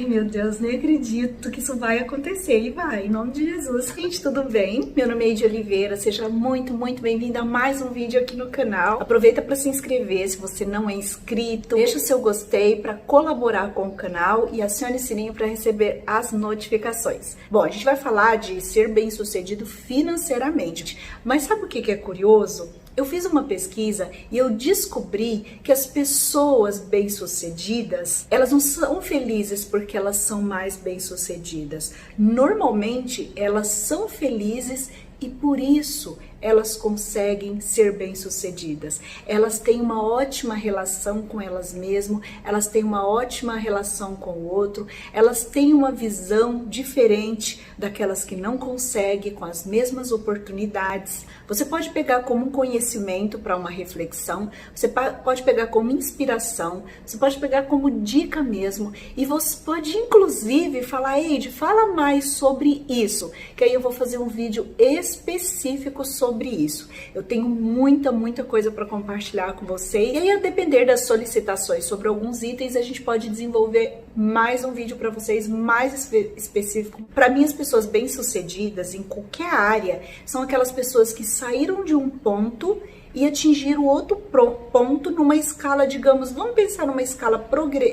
Ai, meu Deus, nem acredito que isso vai acontecer. E vai, em nome de Jesus. Gente, tudo bem? Meu nome é Eidy Oliveira, seja muito bem-vinda a mais um vídeo aqui no canal. Aproveita para se inscrever se você não é inscrito. Deixa o seu gostei para colaborar com o canal e acione o sininho para receber as notificações. Bom, a gente vai falar de ser bem-sucedido financeiramente. Mas sabe o que é curioso? Eu fiz uma pesquisa e eu descobri que as pessoas bem-sucedidas, elas não são felizes porque elas são mais bem-sucedidas. Normalmente, elas são felizes e por isso elas conseguem ser bem-sucedidas. Elas têm uma ótima relação com elas mesmas, elas têm uma ótima relação com o outro, elas têm uma visão diferente daquelas que não conseguem com as mesmas oportunidades. Você pode pegar como um conhecimento para uma reflexão, você pode pegar como inspiração, você pode pegar como dica mesmo, e você pode inclusive falar: Eidy, fala mais sobre isso, que aí eu vou fazer um vídeo específico sobre isso. Eu tenho muita coisa para compartilhar com você, e aí, a depender das solicitações sobre alguns itens, a gente pode desenvolver mais um vídeo para vocês mais específico. Para mim, as pessoas bem-sucedidas em qualquer área são aquelas pessoas que saíram de um ponto e atingiram outro ponto numa escala, digamos, vamos pensar numa escala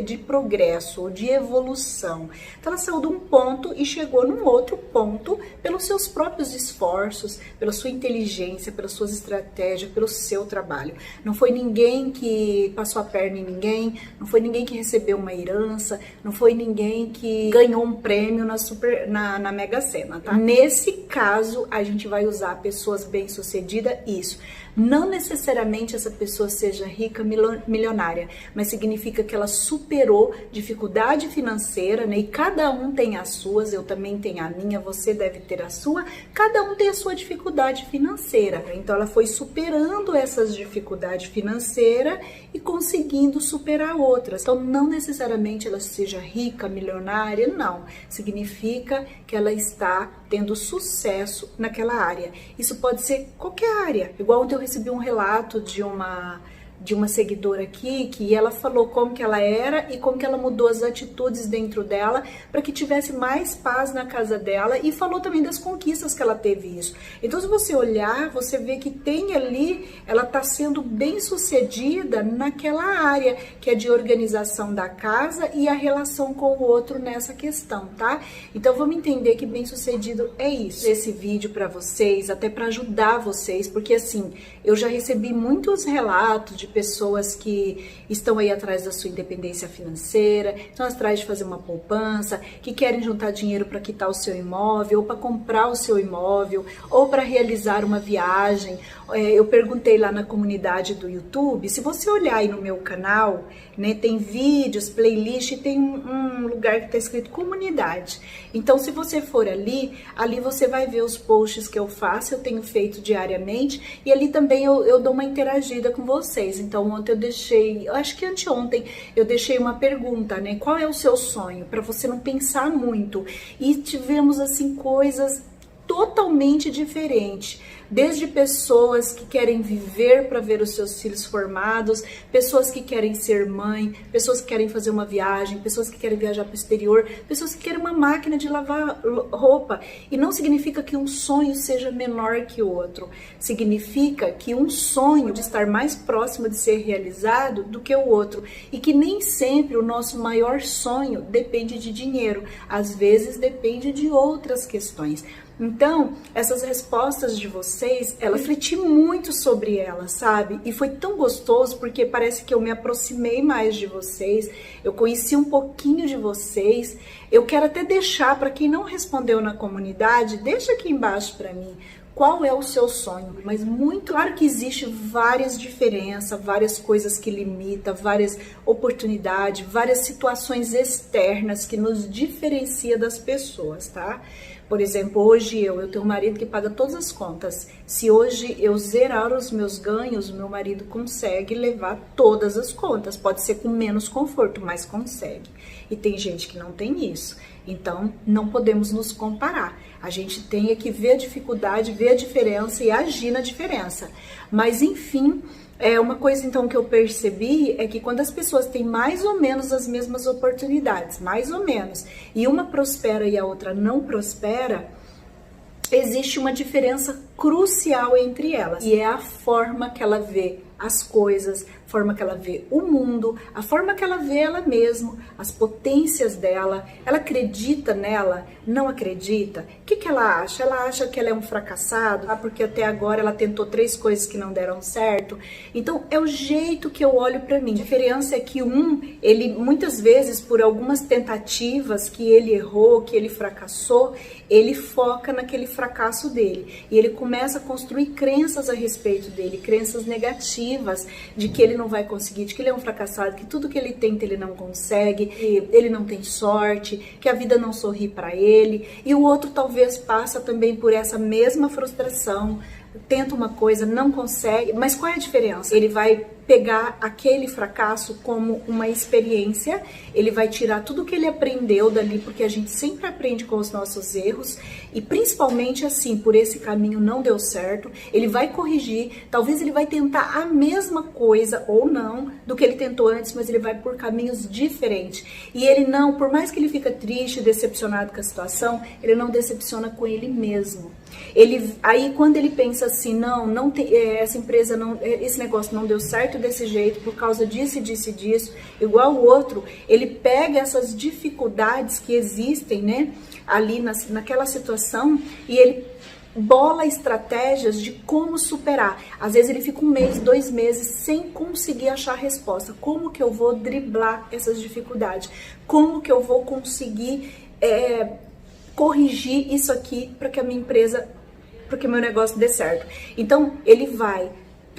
de progresso ou de evolução. Então ela saiu de um ponto e chegou num outro ponto pelos seus próprios esforços, pela sua inteligência, pelas suas estratégias, pelo seu trabalho. Não foi ninguém que passou a perna em ninguém, não foi ninguém que recebeu uma herança, não foi ninguém que ganhou um prêmio na Mega Sena, tá? Nesse caso, a gente vai usar pessoas bem-sucedidas, isso. Não necessariamente essa pessoa seja rica, milionária, mas significa que ela superou dificuldade financeira, né? E cada um tem as suas, eu também tenho a minha, você deve ter a sua, cada um tem a sua dificuldade financeira. Então ela foi superando essas dificuldades financeiras e conseguindo superar outras. Então não necessariamente ela seja rica, milionária, não. Significa que ela está tendo sucesso naquela área. Isso pode ser qualquer área. Igual ontem eu recebi um relato de uma seguidora aqui, que ela falou como que ela era e como que ela mudou as atitudes dentro dela para que tivesse mais paz na casa dela, e falou também das conquistas que ela teve isso. Então, se você olhar, você vê que tem ali, ela está sendo bem sucedida naquela área, que é de organização da casa e a relação com o outro nessa questão, tá? Então, vamos entender que bem sucedido é isso. Esse vídeo para vocês, até para ajudar vocês, porque assim, eu já recebi muitos relatos de pessoas que estão aí atrás da sua independência financeira, estão atrás de fazer uma poupança, que querem juntar dinheiro para quitar o seu imóvel, ou para comprar o seu imóvel, ou para realizar uma viagem. Eu perguntei lá na comunidade do YouTube, se você olhar aí no meu canal, né, tem vídeos, playlist, e tem um lugar que está escrito comunidade. Então, se você for ali você vai ver os posts que eu faço, eu tenho feito diariamente, e ali também eu dou uma interagida com vocês. Então, ontem eu deixei, eu acho que anteontem, eu deixei uma pergunta, né? Qual é o seu sonho? Para você não pensar muito. E tivemos, assim, coisas totalmente diferentes. Desde pessoas que querem viver para ver os seus filhos formados, pessoas que querem ser mãe, pessoas que querem fazer uma viagem, pessoas que querem viajar para o exterior, pessoas que querem uma máquina de lavar roupa. E não significa que um sonho seja menor que o outro. Significa que um sonho de estar mais próximo de ser realizado do que o outro. E que nem sempre o nosso maior sonho depende de dinheiro. Às vezes depende de outras questões. Então, essas respostas de vocês, eu refleti muito sobre elas, sabe? E foi tão gostoso porque parece que eu me aproximei mais de vocês, eu conheci um pouquinho de vocês. Eu quero até deixar, para quem não respondeu na comunidade, deixa aqui embaixo para mim. Qual é o seu sonho? Mas muito claro que existe várias diferenças, várias coisas que limitam, várias oportunidades, várias situações externas que nos diferencia das pessoas, tá? Por exemplo, hoje eu tenho um marido que paga todas as contas. Se hoje eu zerar os meus ganhos, meu marido consegue levar todas as contas. Pode ser com menos conforto, mas consegue. E tem gente que não tem isso. Então, não podemos nos comparar. A gente tem que ver a dificuldade, ver a diferença e agir na diferença. Mas, enfim, Uma coisa então que eu percebi é que quando as pessoas têm mais ou menos as mesmas oportunidades, mais ou menos, e uma prospera e a outra não prospera, existe uma diferença crucial entre elas, e é a forma que ela vê as coisas, a forma que ela vê o mundo, a forma que ela vê ela mesma, as potências dela. Ela acredita nela? Não acredita? O que ela acha? Ela acha que ela é um fracassado, porque até agora ela tentou 3 coisas que não deram certo. Então é o jeito que eu olho para mim. A diferença é que ele muitas vezes, por algumas tentativas que ele errou, que ele fracassou, ele foca naquele fracasso dele e ele começa a construir crenças a respeito dele, crenças negativas, de que ele não vai conseguir, de que ele é um fracassado, que tudo que ele tenta ele não consegue, que ele não tem sorte, que a vida não sorri para ele. E o outro talvez passa também por essa mesma frustração, tenta uma coisa, não consegue. Mas qual é a diferença? Ele vai pegar aquele fracasso como uma experiência, ele vai tirar tudo que ele aprendeu dali, porque a gente sempre aprende com os nossos erros, e principalmente assim, por esse caminho não deu certo, ele vai corrigir, talvez ele vai tentar a mesma coisa ou não do que ele tentou antes, mas ele vai por caminhos diferentes. E ele não, por mais que ele fica triste, decepcionado com a situação, ele não decepciona com ele mesmo. Aí quando ele pensa assim, não tem, essa empresa não, esse negócio não deu certo desse jeito por causa disso e disso e disso, igual o outro, ele pega essas dificuldades que existem, né, ali naquela situação, e ele bola estratégias de como superar. Às vezes ele fica 1 mês, 2 meses sem conseguir achar a resposta. Como que eu vou driblar essas dificuldades? Como que eu vou conseguir corrigir isso aqui para que a minha empresa, para que o meu negócio dê certo? Então ele vai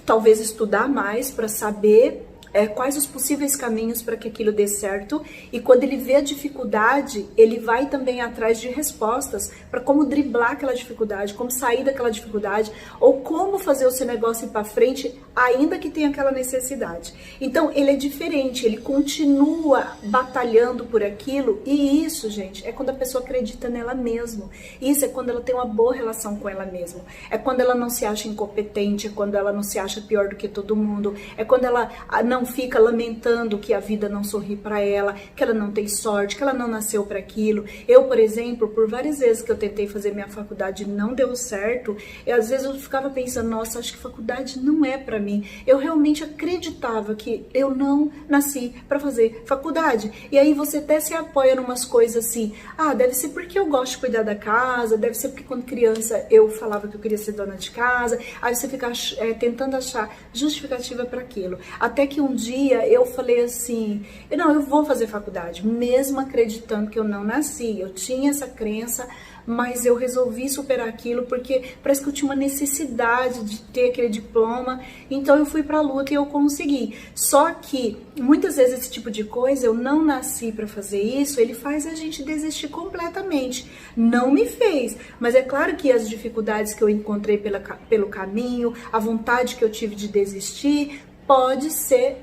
talvez estudar mais para saber quais os possíveis caminhos para que aquilo dê certo, e quando ele vê a dificuldade, ele vai também atrás de respostas para como driblar aquela dificuldade, como sair daquela dificuldade, ou como fazer o seu negócio ir para frente, ainda que tenha aquela necessidade. Então ele é diferente, ele continua batalhando por aquilo, e isso, gente, é quando a pessoa acredita nela mesma. Isso é quando ela tem uma boa relação com ela mesma, é quando ela não se acha incompetente, é quando ela não se acha pior do que todo mundo, é quando ela não fica lamentando que a vida não sorri para ela, que ela não tem sorte, que ela não nasceu para aquilo. Eu, por exemplo, por várias vezes que eu tentei fazer minha faculdade e não deu certo, às vezes eu ficava pensando, nossa, acho que faculdade não é para mim. Eu realmente acreditava que eu não nasci para fazer faculdade. E aí você até se apoia em umas coisas assim, deve ser porque eu gosto de cuidar da casa, deve ser porque quando criança eu falava que eu queria ser dona de casa. Aí você fica tentando achar justificativa para aquilo. Até que um dia eu falei assim, eu vou fazer faculdade, mesmo acreditando que eu não nasci. Eu tinha essa crença, mas eu resolvi superar aquilo porque parece que eu tinha uma necessidade de ter aquele diploma, então eu fui pra luta e eu consegui. Só que muitas vezes esse tipo de coisa, eu não nasci para fazer isso, ele faz a gente desistir completamente. Não me fez, mas é claro que as dificuldades que eu encontrei pelo caminho, a vontade que eu tive de desistir, pode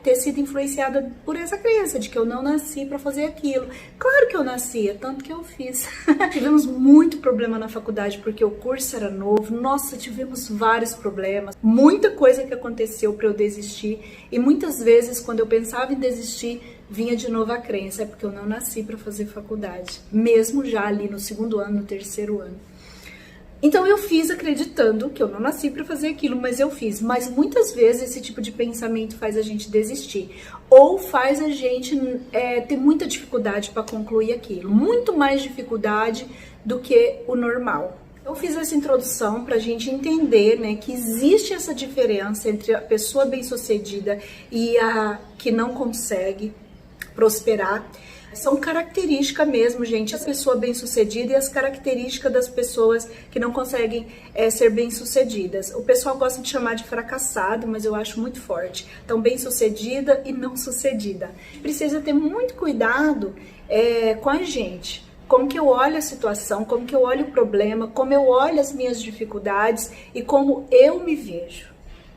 ter sido influenciada por essa crença de que eu não nasci para fazer aquilo. Claro que eu nasci, é tanto que eu fiz. Tivemos muito problema na faculdade porque o curso era novo. Nossa, tivemos vários problemas. Muita coisa que aconteceu para eu desistir. E muitas vezes, quando eu pensava em desistir, vinha de novo a crença, é porque eu não nasci para fazer faculdade. Mesmo já ali no 2º ano, no 3º ano. Então eu fiz acreditando que eu não nasci para fazer aquilo, mas eu fiz. Mas muitas vezes esse tipo de pensamento faz a gente desistir. Ou faz a gente ter muita dificuldade para concluir aquilo. Muito mais dificuldade do que o normal. Eu fiz essa introdução para a gente entender, né, que existe essa diferença entre a pessoa bem-sucedida e a que não consegue prosperar. São características mesmo, gente, a pessoa bem-sucedida e as características das pessoas que não conseguem ser bem-sucedidas. O pessoal gosta de chamar de fracassado, mas eu acho muito forte. Então, bem-sucedida e não-sucedida. Precisa ter muito cuidado com a gente. Como que eu olho a situação, como que eu olho o problema, como eu olho as minhas dificuldades e como eu me vejo.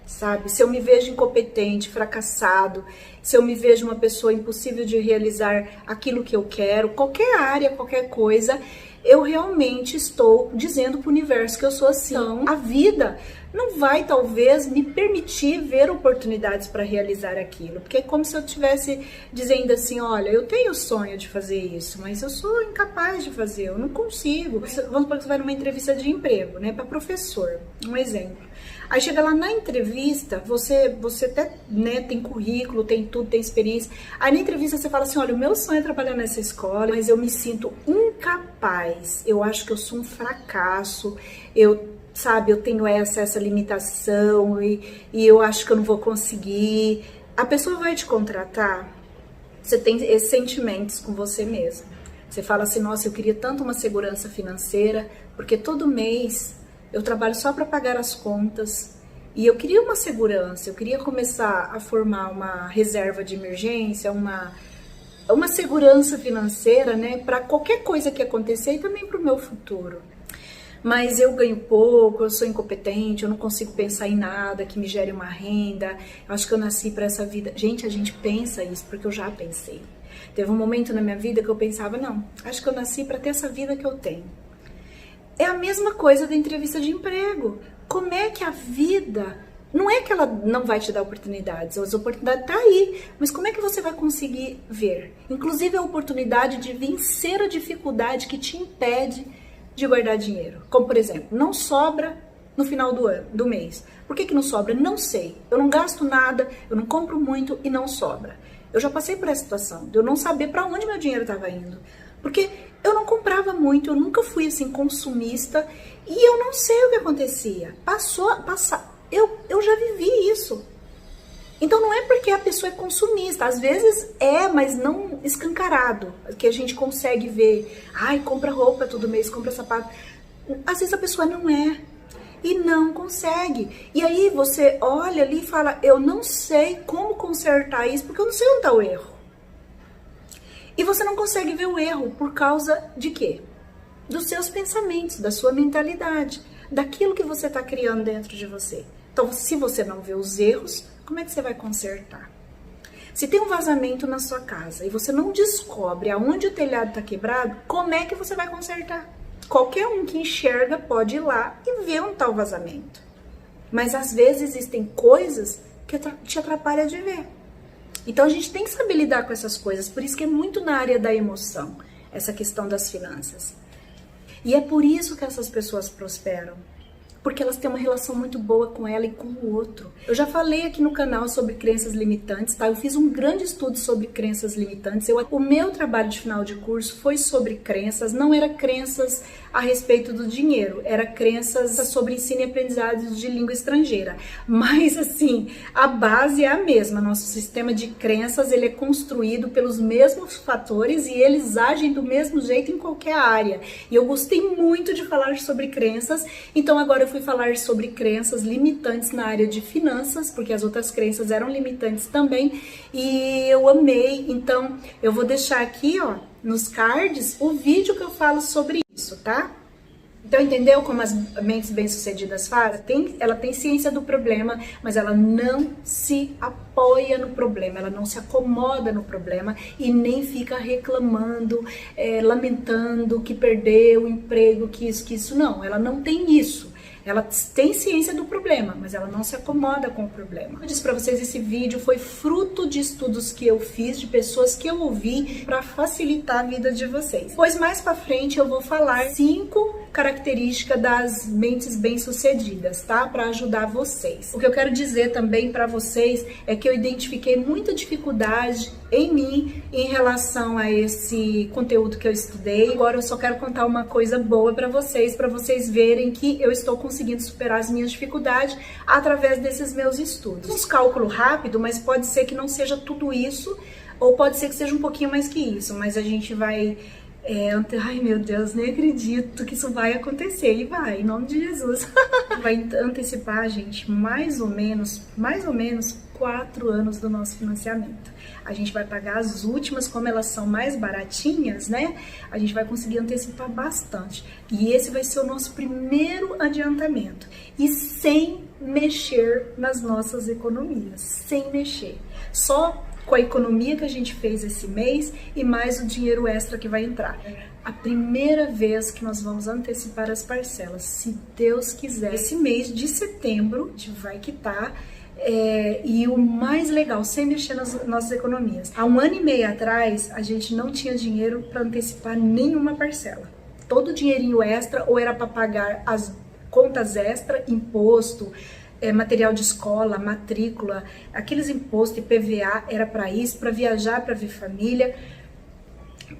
Sabe? Se eu me vejo incompetente, fracassado, se eu me vejo uma pessoa impossível de realizar aquilo que eu quero, qualquer área, qualquer coisa, eu realmente estou dizendo para o universo que eu sou assim. Então, a vida não vai talvez me permitir ver oportunidades para realizar aquilo, porque é como se eu estivesse dizendo assim, olha, eu tenho o sonho de fazer isso, mas eu sou incapaz de fazer, eu não consigo. Vamos supor que você vai numa entrevista de emprego, né, para professor, um exemplo. Aí chega lá na entrevista, você até, né, tem currículo, tem tudo, tem experiência. Aí na entrevista você fala assim, olha, o meu sonho é trabalhar nessa escola, mas eu me sinto incapaz, eu acho que eu sou um fracasso, eu tenho essa limitação e eu acho que eu não vou conseguir. A pessoa vai te contratar, você tem esses sentimentos com você mesmo. Você fala assim, nossa, eu queria tanto uma segurança financeira, porque todo mês eu trabalho só para pagar as contas e eu queria uma segurança, eu queria começar a formar uma reserva de emergência, uma segurança financeira, né, para qualquer coisa que acontecer e também para o meu futuro. Mas eu ganho pouco, eu sou incompetente, eu não consigo pensar em nada que me gere uma renda, eu acho que eu nasci para essa vida. Gente, a gente pensa isso porque eu já pensei. Teve um momento na minha vida que eu pensava, não, acho que eu nasci para ter essa vida que eu tenho. É a mesma coisa da entrevista de emprego. Como é que a vida, não é que ela não vai te dar oportunidades, as oportunidades estão aí, mas como é que você vai conseguir ver? Inclusive a oportunidade de vencer a dificuldade que te impede de guardar dinheiro. Como, por exemplo, não sobra no final do mês. Por que não sobra? Não sei. Eu não gasto nada, eu não compro muito e não sobra. Eu já passei por essa situação, de eu não saber para onde meu dinheiro estava indo. Porque eu não comprava muito, eu nunca fui assim consumista e eu não sei o que acontecia. Eu já vivi isso. Então não é porque a pessoa é consumista, às vezes é, mas não escancarado, que a gente consegue ver, ai, compra roupa todo mês, compra sapato. Às vezes a pessoa não é e não consegue. E aí você olha ali e fala, eu não sei como consertar isso, porque eu não sei onde está o erro. E você não consegue ver o erro por causa de quê? Dos seus pensamentos, da sua mentalidade, daquilo que você está criando dentro de você. Então, se você não vê os erros, como é que você vai consertar? Se tem um vazamento na sua casa e você não descobre aonde o telhado está quebrado, como é que você vai consertar? Qualquer um que enxerga pode ir lá e ver um tal vazamento. Mas às vezes existem coisas que te atrapalham de ver. Então a gente tem que saber lidar com essas coisas, por isso que é muito na área da emoção, essa questão das finanças. E é por isso que essas pessoas prosperam. Porque elas têm uma relação muito boa com ela e com o outro. Eu já falei aqui no canal sobre crenças limitantes, tá? Eu fiz um grande estudo sobre crenças limitantes. O meu trabalho de final de curso foi sobre crenças, não era crenças a respeito do dinheiro, era crenças sobre ensino e aprendizado de língua estrangeira. Mas assim, a base é a mesma. Nosso sistema de crenças, ele é construído pelos mesmos fatores e eles agem do mesmo jeito em qualquer área. E eu gostei muito de falar sobre crenças, então agora eu fui falar sobre crenças limitantes na área de finanças, porque as outras crenças eram limitantes também, e eu amei. Então eu vou deixar aqui, ó, nos cards, o vídeo que eu falo sobre isso, tá? Então entendeu como as mentes bem-sucedidas fazem? Ela tem ciência do problema, mas ela não se apoia no problema, ela não se acomoda no problema e nem fica reclamando, lamentando que perdeu o emprego, que isso, não, ela não tem isso. Ela tem ciência do problema, mas ela não se acomoda com o problema. Eu disse para vocês, esse vídeo foi fruto de estudos que eu fiz, de pessoas que eu ouvi para facilitar a vida de vocês. Pois mais para frente eu vou falar 5 características das mentes bem-sucedidas, tá? Para ajudar vocês. O que eu quero dizer também para vocês é que eu identifiquei muita dificuldade em mim em relação a esse conteúdo que eu estudei. Agora eu só quero contar uma coisa boa para vocês verem que eu estou conseguindo superar as minhas dificuldades através desses meus estudos. Uns cálculos rápido, mas pode ser que não seja tudo isso, ou pode ser que seja um pouquinho mais que isso, mas a gente vai... ai meu Deus, nem acredito que isso vai acontecer, e vai, em nome de Jesus. Vai antecipar, gente, mais ou menos 4 anos do nosso financiamento. A gente vai pagar as últimas, como elas são mais baratinhas, né? A gente vai conseguir antecipar bastante. E esse vai ser o nosso primeiro adiantamento. E sem mexer nas nossas economias, sem mexer. Só com a economia que a gente fez esse mês e mais o dinheiro extra que vai entrar. A primeira vez que nós vamos antecipar as parcelas, se Deus quiser. Esse mês de setembro, a gente vai quitar. E o mais legal, sem mexer nas nossas economias. Há 1 ano e meio atrás, a gente não tinha dinheiro para antecipar nenhuma parcela. Todo o dinheirinho extra ou era para pagar as contas extra, imposto, material de escola, matrícula, aqueles impostos, IPVA, era para isso, para viajar, para ver família.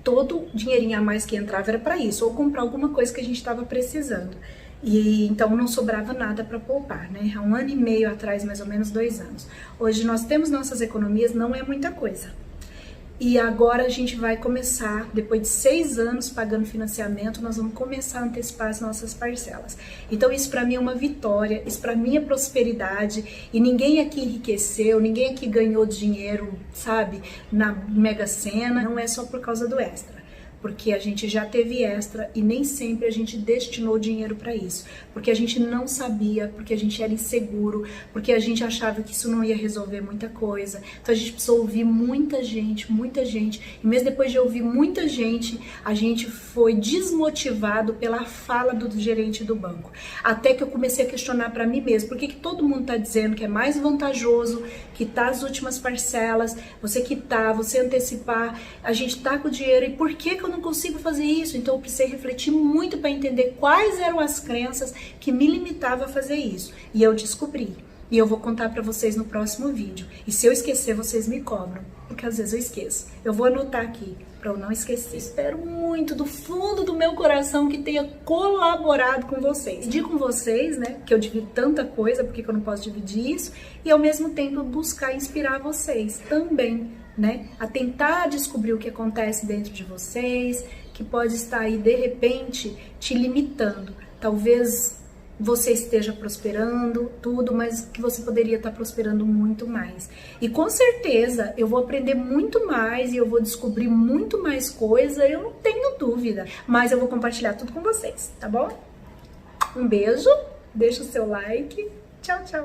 Todo dinheirinho a mais que entrava era para isso, ou comprar alguma coisa que a gente estava precisando. E então não sobrava nada para poupar, né? Há 1 ano e meio atrás, mais ou menos 2 anos. Hoje nós temos nossas economias, não é muita coisa. E agora a gente vai começar, depois de 6 anos pagando financiamento, nós vamos começar a antecipar as nossas parcelas. Então isso para mim é uma vitória, isso para mim é prosperidade, e ninguém aqui enriqueceu, ninguém aqui ganhou dinheiro, sabe, na Mega Sena, não é só por causa do extra. Porque a gente já teve extra e nem sempre a gente destinou dinheiro para isso. Porque a gente não sabia, porque a gente era inseguro, porque a gente achava que isso não ia resolver muita coisa. Então a gente precisou ouvir muita gente. E mesmo depois de ouvir muita gente, a gente foi desmotivado pela fala do gerente do banco. Até que eu comecei a questionar para mim mesmo, por que todo mundo está dizendo que é mais vantajoso quitar as últimas parcelas, você quitar, você antecipar, a gente tá com o dinheiro, e por que eu não consigo fazer isso? Então eu precisei refletir muito para entender quais eram as crenças que me limitavam a fazer isso. E eu descobri. E eu vou contar para vocês no próximo vídeo. E se eu esquecer, vocês me cobram, porque às vezes eu esqueço. Eu vou anotar aqui para eu não esquecer. Espero muito do fundo do meu coração que tenha colaborado com vocês. Dividir com vocês, né, que eu divido tanta coisa, porque eu não posso dividir isso, e ao mesmo tempo buscar inspirar vocês também, né, a tentar descobrir o que acontece dentro de vocês, que pode estar aí de repente te limitando. Talvez você esteja prosperando, tudo, mas que você poderia estar prosperando muito mais. E com certeza eu vou aprender muito mais e eu vou descobrir muito mais coisa, eu não tenho dúvida. Mas eu vou compartilhar tudo com vocês, tá bom? Um beijo, deixa o seu like, tchau, tchau!